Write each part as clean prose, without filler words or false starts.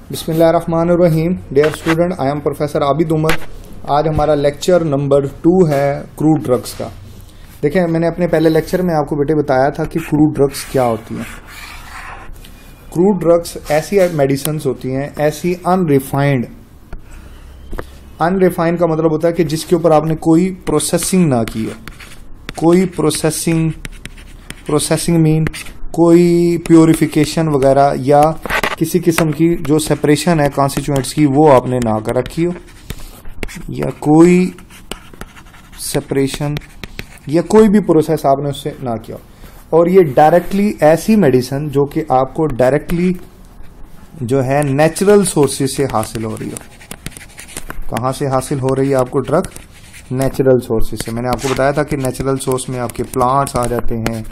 बिस्मिल्लाहिर्रहमानिर्रहीम। Dear student, I am professor Abid Umar. आज हमारा लेक्चर नंबर 2 है क्रूड ड्रग्स का। देखें, मैंने अपने पहले लेक्चर में आपको बेटे बताया था कि क्रूड ड्रग्स क्या होती हैं। क्रूड ड्रग्स ऐसी मेडिसिन्स होती हैं, ऐसी अनरिफाइंड का मतलब होता है कि जिसके ऊपर आपने कोई प्रोसेसिंग ना की है। कोई प्रोसेसिंग मीन कोई प्योरिफिकेशन वगैरह या किसी किस्म की जो सेपरेशन है कॉन्स्टिट्यूएंट्स की वो आपने ना कर रखी हो, या कोई सेपरेशन या कोई भी प्रोसेस आपने उससे ना किया हो। और ये डायरेक्टली ऐसी मेडिसिन जो कि आपको डायरेक्टली जो है नेचुरल सोर्सेज से हासिल हो रही हो। कहाँ से हासिल हो रही है आपको ड्रग? नेचुरल सोर्सेज से। मैंने आपको बताया था कि नेचुरल सोर्स में आपके प्लांट्स आ जाते हैं,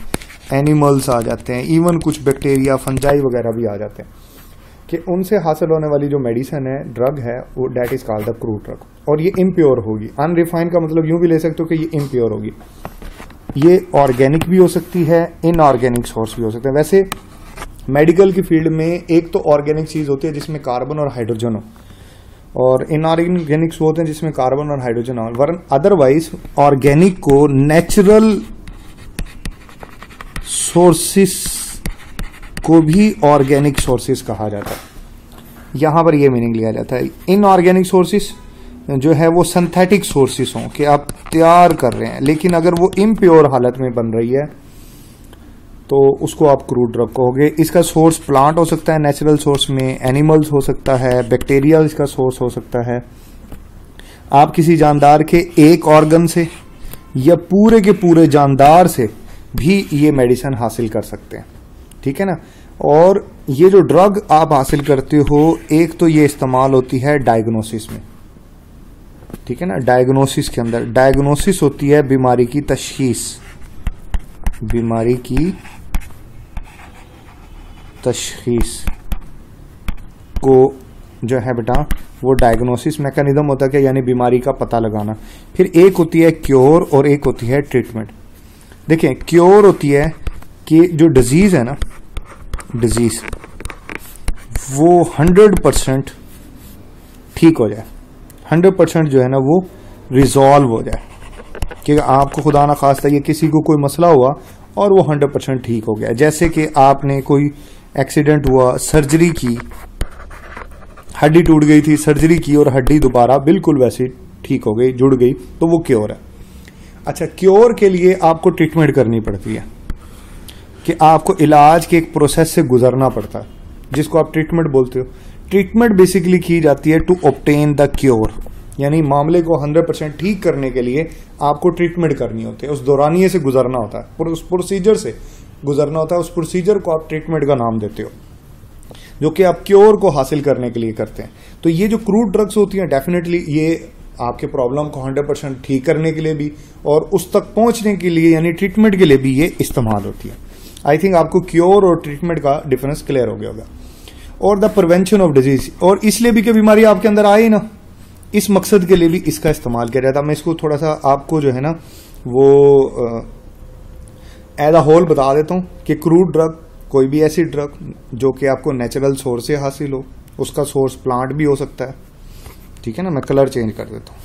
एनिमल्स आ जाते हैं, इवन कुछ बैक्टीरिया फंजाई वगैरह भी आ जाते हैं, कि उनसे हासिल होने वाली जो मेडिसिन है, ड्रग है, वो that is called the crude drug. और ये इम्प्योर होगी। अनरिफाइंड का मतलब यूं भी ले सकते हो कि ये इम्प्योर होगी। ये ऑर्गेनिक भी हो सकती है, इनऑर्गेनिक सोर्स भी हो सकता है। वैसे मेडिकल की फील्ड में एक तो ऑर्गेनिक चीज होती है जिसमें कार्बन और हाइड्रोजन हो, और इनऑर्गेनिक होते हैं जिसमें कार्बन और हाइड्रोजन हो। वरन अदरवाइज ऑर्गेनिक को नेचुरल सोर्सेस को भी ऑर्गेनिक सोर्सेस कहा जाता है। यहां पर यह मीनिंग लिया जाता है। इनऑर्गेनिक सोर्सेस जो है वो सिंथेटिक सोर्सेस हों कि आप तैयार कर रहे हैं, लेकिन अगर वो इम्प्योर हालत में बन रही है तो उसको आप क्रूड ड्रग कहोगे। इसका सोर्स प्लांट हो सकता है, नेचुरल सोर्स में एनिमल्स हो सकता है, बैक्टीरिया इसका सोर्स हो सकता है। आप किसी जानदार के एक ऑर्गन से या पूरे के पूरे जानदार से भी ये मेडिसिन हासिल कर सकते हैं, ठीक है ना। और ये जो ड्रग आप हासिल करते हो, एक तो ये इस्तेमाल होती है डायग्नोसिस में, ठीक है ना। डायग्नोसिस के अंदर डायग्नोसिस होती है बीमारी की तशखीस। बीमारी की तशखीस को जो है बेटा वो डायग्नोसिस मैकेनिज्म होता है, यानी बीमारी का पता लगाना। फिर एक होती है क्योर और एक होती है ट्रीटमेंट। देखें, क्योर होती है कि जो डिजीज है ना, डिजीज वो 100% ठीक हो जाए, 100% जो है ना वो रिजॉल्व हो जाए, कि आपको खुदा ना खास्ता ये किसी को कोई मसला हुआ और वो 100% ठीक हो गया। जैसे कि आपने कोई एक्सीडेंट हुआ, सर्जरी की, हड्डी टूट गई थी, सर्जरी की और हड्डी दोबारा बिल्कुल वैसे ठीक हो गई, जुड़ गई, तो वो क्योर है। अच्छा, क्योर के लिए आपको ट्रीटमेंट करनी पड़ती है, कि आपको इलाज के एक प्रोसेस से गुजरना पड़ता है, जिसको आप ट्रीटमेंट बोलते हो। ट्रीटमेंट बेसिकली की जाती है टू ऑब्टेन द क्योर, यानी मामले को 100% ठीक करने के लिए आपको ट्रीटमेंट करनी होती है। उस दौरानिये से गुजरना होता है, उस प्रोसीजर से गुजरना होता है। उस प्रोसीजर को आप ट्रीटमेंट का नाम देते हो, जो कि आप क्योर को हासिल करने के लिए करते हैं। तो ये जो क्रूड ड्रग्स होती हैं, डेफिनेटली ये आपके प्रॉब्लम को 100% ठीक करने के लिए भी और उस तक पहुंचने के लिए यानी ट्रीटमेंट के लिए भी ये इस्तेमाल होती है। आई थिंक आपको क्योर और ट्रीटमेंट का डिफरेंस क्लियर हो गया होगा। और द प्रिवेंशन ऑफ डिजीज, और इसलिए भी कि बीमारी आपके अंदर आए ना, इस मकसद के लिए भी इसका इस्तेमाल किया जाता है। मैं इसको थोड़ा सा आपको जो है ना वो एज अ होल बता देता हूं कि क्रूड ड्रग कोई भी ऐसी ड्रग जो कि आपको नेचुरल सोर्स से हासिल हो, उसका सोर्स प्लांट भी हो सकता है, ठीक है ना। मैं कलर चेंज कर देता हूं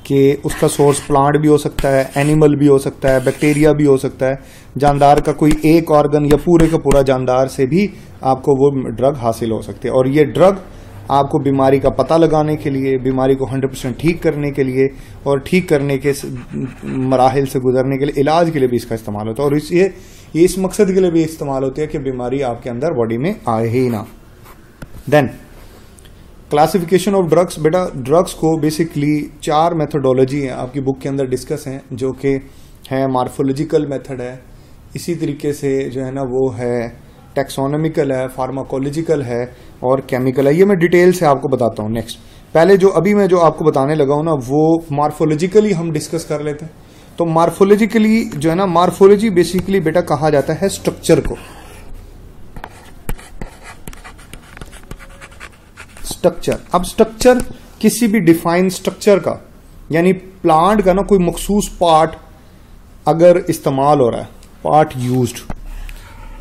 कि उसका सोर्स प्लांट भी हो सकता है, एनिमल भी हो सकता है, बैक्टीरिया भी हो सकता है, जानदार का कोई एक ऑर्गन या पूरे का पूरा जानदार से भी आपको वो ड्रग हासिल हो सकती है। और ये ड्रग आपको बीमारी का पता लगाने के लिए, बीमारी को 100% ठीक करने के लिए और ठीक करने के मराहिल से गुजरने के लिए, इलाज के लिए भी इसका इस्तेमाल होता है। और ये इस मकसद के लिए भी इस्तेमाल होती है कि बीमारी आपके अंदर बॉडी में आए ही ना। Then classification of drugs. बेटा, ड्रग्स को बेसिकली 4 मेथोडोलॉजी है, आपकी बुक के अंदर डिस्कस हैं, जो कि है मार्फोलॉजिकल मेथड है, इसी तरीके से जो है ना वो है टैक्सोनॉमिकल है, फार्माकोलॉजिकल है और केमिकल है। ये मैं डिटेल से आपको बताता हूँ नेक्स्ट। पहले जो अभी मैं जो आपको बताने लगा हूं ना, वो मार्फोलॉजिकली हम डिस्कस कर लेते हैं। तो मार्फोलॉजिकली जो है ना, मार्फोलॉजी बेसिकली बेटा कहा जाता है स्ट्रक्चर को। स्ट्रक्चर, अब स्ट्रक्चर किसी भी डिफाइंड स्ट्रक्चर का, यानी प्लांट का ना कोई मखसूस पार्ट अगर इस्तेमाल हो रहा है, पार्ट यूज्ड,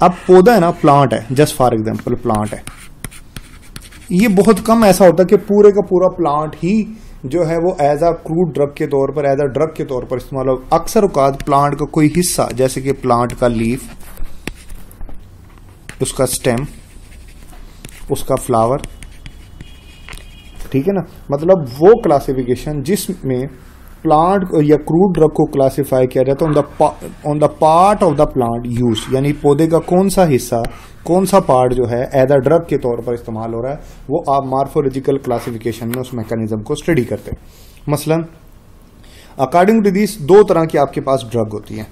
अब पौधा है ना, प्लांट है, जस्ट फॉर एग्जांपल प्लांट है, ये बहुत कम ऐसा होता है कि पूरे का पूरा प्लांट ही जो है वो एज अ क्रूड ड्रग के तौर पर, एज अ ड्रग के तौर पर इस्तेमाल हो। अक्सर औकात प्लांट का कोई हिस्सा, जैसे कि प्लांट का लीफ, उसका स्टेम, उसका फ्लावर, ठीक है ना, मतलब वो क्लासिफिकेशन जिसमें प्लांट या क्रूड ड्रग को क्लासिफाई किया जाता है on the part of the plant use, यानी पौधे का कौन सा हिस्सा, कौन सा पार्ट जो है एज अ ड्रग के तौर पर इस्तेमाल हो रहा है, वो आप मार्फोलॉजिकल क्लासिफिकेशन में उस मैकेनिज्म को स्टडी करते हैं। मसलन अकॉर्डिंग टू दिस दो तरह की आपके पास ड्रग होती है।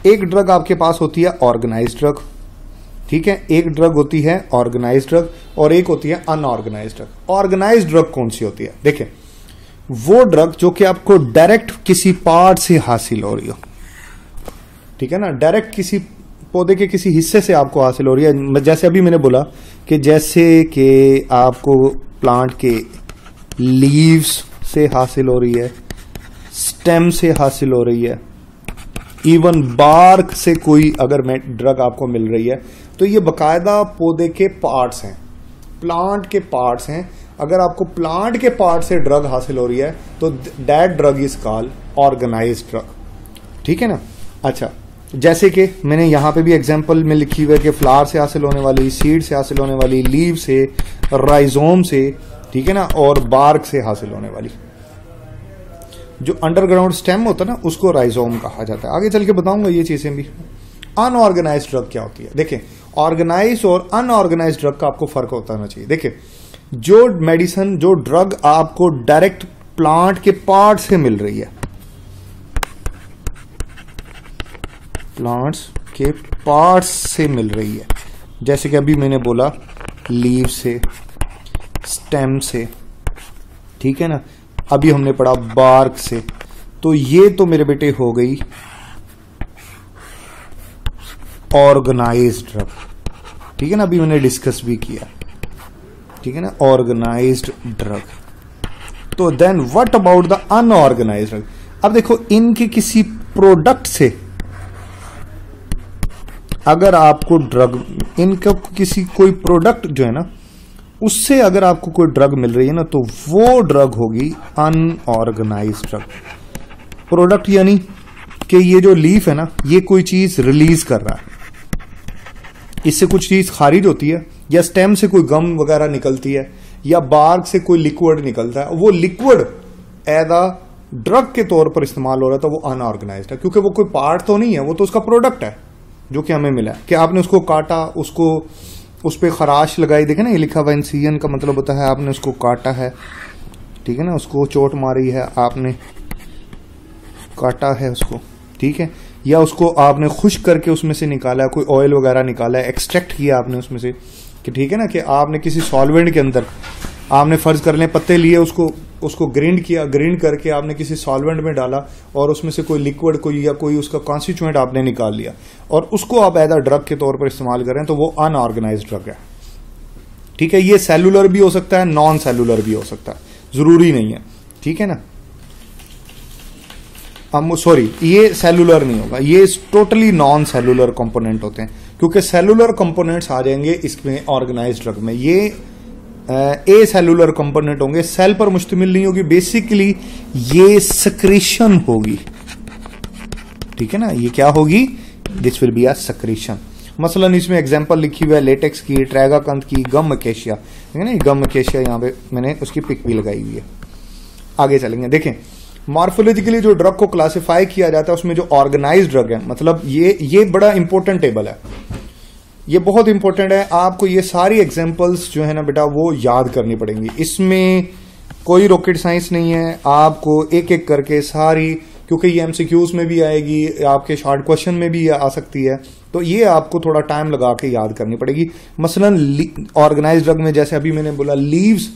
एक ड्रग आपके पास होती है ऑर्गेनाइज्ड ड्रग, ठीक है, एक ड्रग होती है ऑर्गेनाइज्ड ड्रग और एक होती है अनऑर्गेनाइज्ड ड्रग। ऑर्गेनाइज्ड ड्रग कौन सी होती है? देखिए, वो ड्रग जो कि आपको डायरेक्ट किसी पार्ट से हासिल हो रही हो, ठीक है ना, डायरेक्ट किसी पौधे के किसी हिस्से से आपको हासिल हो रही है। जैसे अभी मैंने बोला कि जैसे कि आपको प्लांट के लीव्स से हासिल हो रही है, स्टेम से हासिल हो रही है, इवन बार्क से कोई अगर ड्रग आपको मिल रही है, तो ये बकायदा पौधे के पार्ट्स हैं, प्लांट के पार्ट्स हैं। अगर आपको प्लांट के पार्ट से ड्रग हासिल हो रही है तो that drug is called organized drug, ठीक है ना। अच्छा, जैसे कि मैंने यहां पे भी एग्जांपल में लिखी हुई है कि फ्लावर से हासिल होने वाली, सीड से हासिल होने वाली, लीव से, राइजोम से, ठीक है ना, और बार्क से हासिल होने वाली। जो अंडरग्राउंड स्टेम होता है ना, उसको राइजोम कहा जाता है। आगे चल के बताऊंगा ये चीजें भी। अनऑर्गेनाइज्ड ड्रग क्या होती है? देखिए, ऑर्गेनाइज्ड और अनऑर्गेनाइज्ड ड्रग का आपको फर्क होता चाहिए। देखिए, जो मेडिसिन, जो ड्रग आपको डायरेक्ट प्लांट के पार्ट से मिल रही है, प्लांट्स के पार्ट्स से मिल रही है, जैसे कि अभी मैंने बोला लीव से, स्टेम से, ठीक है ना, अभी हमने पढ़ा बार्क से, तो ये तो मेरे बेटे हो गई ऑर्गेनाइज्ड ड्रग, ठीक है ना, अभी मैंने डिस्कस भी किया, ठीक है ना, ऑर्गेनाइज्ड ड्रग। तो then what about the unorganized drug? अब देखो, इनके किसी प्रोडक्ट से अगर आपको ड्रग, इनका किसी कोई प्रोडक्ट जो है ना, उससे अगर आपको कोई ड्रग मिल रही है ना, तो वो ड्रग होगी अनऑर्गेनाइज्ड ड्रग। प्रोडक्ट यानी कि ये जो लीफ है ना, ये कोई चीज रिलीज कर रहा है, इससे कुछ चीज खारिज होती है, या स्टेम से कोई गम वगैरह निकलती है, या बार्क से कोई लिक्विड निकलता है, वो लिक्विड एज अ ड्रग के तौर पर इस्तेमाल हो रहा था, वो अनऑर्गेनाइज्ड है, क्योंकि वो कोई पार्ट तो नहीं है, वो तो उसका प्रोडक्ट है जो कि हमें मिला है। कि आपने उसको काटा, उसको उस पर खराश लगाई, देखे ना, ये लिखा हुआ इंसिजन का मतलब होता है आपने उसको काटा है, ठीक है ना, उसको चोट मारी है, आपने काटा है उसको, ठीक है, या उसको आपने खुश्क करके उसमें से निकाला है, कोई ऑयल वगैरह निकाला है, एक्सट्रैक्ट किया आपने उसमें से, कि ठीक है ना, कि आपने किसी सॉल्वेंट के अंदर, आपने फर्ज कर लें पत्ते लिए, उसको ग्राइंड किया, ग्राइंड करके आपने किसी सॉल्वेंट में डाला और उसमें से कोई लिक्विड कोई या कोई उसका कॉन्स्टिट्यूएंट आपने निकाल लिया और उसको आप एज अ ड्रग के तौर पर इस्तेमाल करें, तो वो अनऑर्गेनाइज्ड ड्रग है, ठीक है। ये सेलुलर भी हो सकता है, नॉन सेलुलर भी हो सकता है, जरूरी नहीं है, ठीक है ना। सॉरी, ये सेलुलर नहीं होगा, ये टोटली नॉन सेलुलर कंपोनेंट होते हैं, क्योंकि सेलुलर कंपोनेंट्स आ जाएंगे इसमें ऑर्गेनाइज्ड ड्रग में। ये ए सेलुलर कंपोनेंट होंगे, सेल पर मुश्तमिल नहीं होगी, बेसिकली ये सक्रीशन होगी, ठीक है ना। ये क्या होगी? This will be a secretion. मसलन इसमें एग्जांपल लिखी हुई है लेटेक्स की, ट्रैगाकंथ की, गम अकेशिया, ठीक है ना, गम अकेशिया यहां पे मैंने उसकी पिक भी लगाई हुई है। आगे चलेंगे, देखें मॉर्फोलॉजिकली जो ड्रग को क्लासिफाई किया जाता है उसमें जो ऑर्गेनाइज्ड ड्रग है, मतलब ये बड़ा इंपॉर्टेंट टेबल है, ये बहुत इंपॉर्टेंट है। आपको ये सारी एग्जांपल्स जो है ना बेटा वो याद करनी पड़ेंगी, इसमें कोई रॉकेट साइंस नहीं है, आपको एक एक करके सारी, क्योंकि ये एमसीक्यूज में भी आएगी, आपके शॉर्ट क्वेश्चन में भी आ सकती है, तो ये आपको थोड़ा टाइम लगा के याद करनी पड़ेगी। मसलन ऑर्गेनाइज्ड ड्रग में जैसे अभी मैंने बोला लीव्स,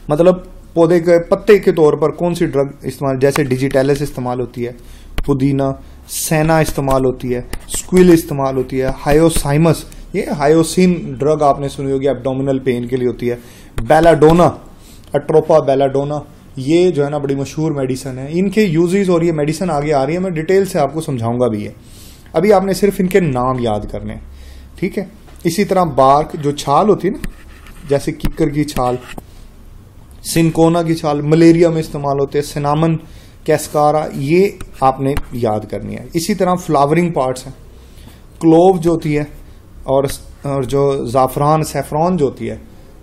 मतलब पौधे के पत्ते के तौर पर कौन सी ड्रग इस्तेमाल, जैसे डिजिटेलिस इस्तेमाल होती है, पुदीना, सेना इस्तेमाल होती है, स्क्विल इस्तेमाल होती है, हायोसाइमस, ये हायोसिन ड्रग आपने सुनी होगी, एब्डोमिनल पेन के लिए होती है, बेलाडोना, अट्रोपा बेलाडोना, ये जो है ना बड़ी मशहूर मेडिसिन है, इनके यूजेस और ये मेडिसिन आगे आ रही है, मैं डिटेल से आपको समझाऊंगा भी है। अभी आपने सिर्फ इनके नाम याद करने हैं। ठीक है। इसी तरह बार्क, जो छाल होती है ना, जैसे किक्कर की छाल, सिनकोना की छाल मलेरिया में इस्तेमाल होते हैं, सिनामन, कैस्कारा, ये आपने याद करनी है। इसी तरह फ्लावरिंग पार्ट्स हैं, क्लोव जो होती है और जो जाफरान सैफरॉन जो होती है,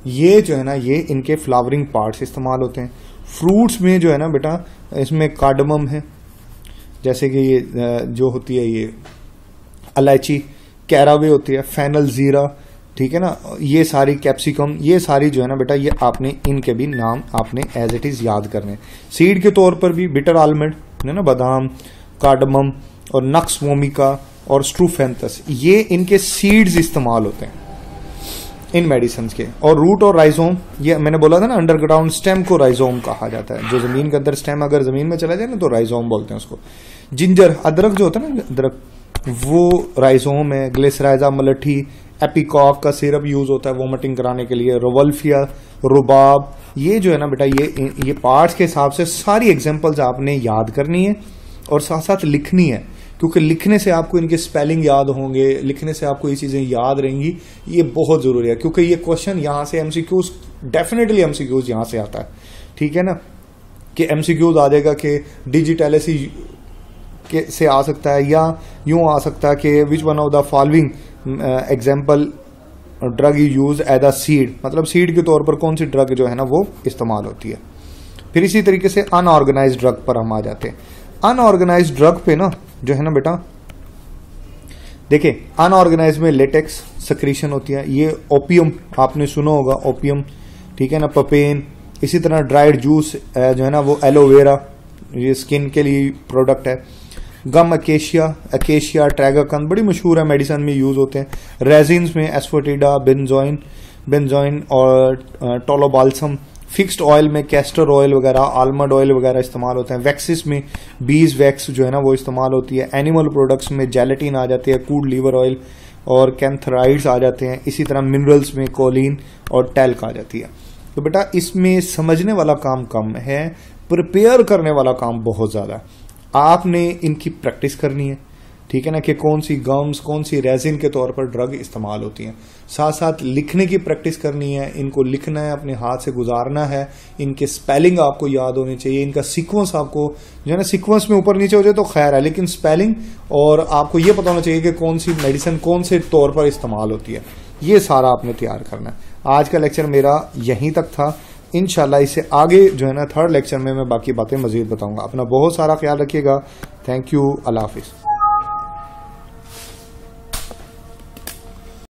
ये जो है ना, ये इनके फ्लावरिंग पार्ट्स इस्तेमाल होते हैं। फ्रूट्स में जो है ना बेटा, इसमें कार्डमम है, जैसे कि ये जो होती है ये इलायची, कैरावे होती है, फेनल, जीरा, ठीक है ना, ये सारी कैप्सिकम, ये सारी जो है ना बेटा, ये आपने इनके भी नाम आपने एज इट इज याद करने। सीड के तौर पर भी बिटर आलमंड है ना, बादाम, कार्डमम और नक्स वोमिका और स्ट्रूफेंथस, ये इनके सीड्स इस्तेमाल होते हैं इन मेडिसिन के। और रूट और राइजोम, ये मैंने बोला था ना, अंडरग्राउंड स्टेम को राइजोम कहा जाता है। जो जमीन के अंदर स्टेम अगर जमीन में चला जाए ना तो राइजोम बोलते हैं उसको। जिंजर, अदरक जो होता है ना, अदरक, वो राइजोम है। ग्लिसराइजा, मलठी, एपिकॉक का सिरप यूज होता है वोमिटिंग कराने के लिए। रोवल्फिया, रुबाब, ये जो है ना बेटा, ये पार्ट्स के हिसाब से सारी एग्जांपल्स आपने याद करनी है और साथ साथ लिखनी है, क्योंकि लिखने से आपको इनके स्पेलिंग याद होंगे, लिखने से आपको ये चीजें याद रहेंगी। ये बहुत जरूरी है, क्योंकि ये क्वेश्चन यहां से एमसीक्यूज, डेफिनेटली एमसीक्यूज यहां से आता है, ठीक है ना, कि एमसीक्यूज आ जाएगा कि डिजिटैलिसी से आ सकता है, या यूं आ सकता है कि which one of the following example drug use as a seed, मतलब सीड के तौर पर कौन सी ड्रग जो है ना वो इस्तेमाल होती है। फिर इसी तरीके से अनऑर्गेनाइज्ड ड्रग पर हम आ जाते हैं। अनऑर्गेनाइज्ड ड्रग पे ना जो है ना बेटा, देखिए अनऑर्गेनाइज में लेटेक्स सक्रीशन होती है, ये ओपियम आपने सुना होगा, ओपियम, ठीक है ना, पपेन। इसी तरह ड्राइड जूस जो है ना वो एलोवेरा, ये स्किन के लिए प्रोडक्ट है। गम अकेशिया, अकेशिया, ट्रैगाकन बड़ी मशहूर है, मेडिसिन में यूज होते हैं। रेजिन्स में एस्फोटिडा, बेंजोइन और टोलोबाल्सम। फिक्स्ड ऑयल में कैस्टर ऑयल वगैरह, आलमंड ऑयल वगैरह इस्तेमाल होते हैं। वैक्सिस में बीज वैक्स जो है ना वो इस्तेमाल होती है। एनिमल प्रोडक्ट्स में जेलेटिन आ जाती है, कूड लीवर ऑयल और कैंथराइड्स आ जाते हैं। इसी तरह मिनरल्स में कोलिन और टैल्क आ जाती है। तो बेटा इसमें समझने वाला काम कम है, प्रिपेयर करने वाला काम बहुत ज्यादा है। आपने इनकी प्रैक्टिस करनी है, ठीक है ना, कि कौन सी गम्स, कौन सी रेजिन के तौर पर ड्रग इस्तेमाल होती हैं। साथ साथ लिखने की प्रैक्टिस करनी है, इनको लिखना है, अपने हाथ से गुजारना है, इनके स्पेलिंग आपको याद होनी चाहिए, इनका सीक्वेंस आपको जो है ना, सीक्वेंस में ऊपर नीचे हो जाए तो खैर है, लेकिन स्पेलिंग और आपको ये पता होना चाहिए कि कौन सी मेडिसिन कौन से तौर पर इस्तेमाल होती है। ये सारा आपने तैयार करना है। आज का लेक्चर मेरा यहीं तक था। इंशाल्लाह इससे आगे जो है ना थर्ड लेक्चर में मैं बाकी बातें मजीद बताऊंगा। अपना बहुत सारा ख्याल रखिएगा। Thank you. Allah Hafiz.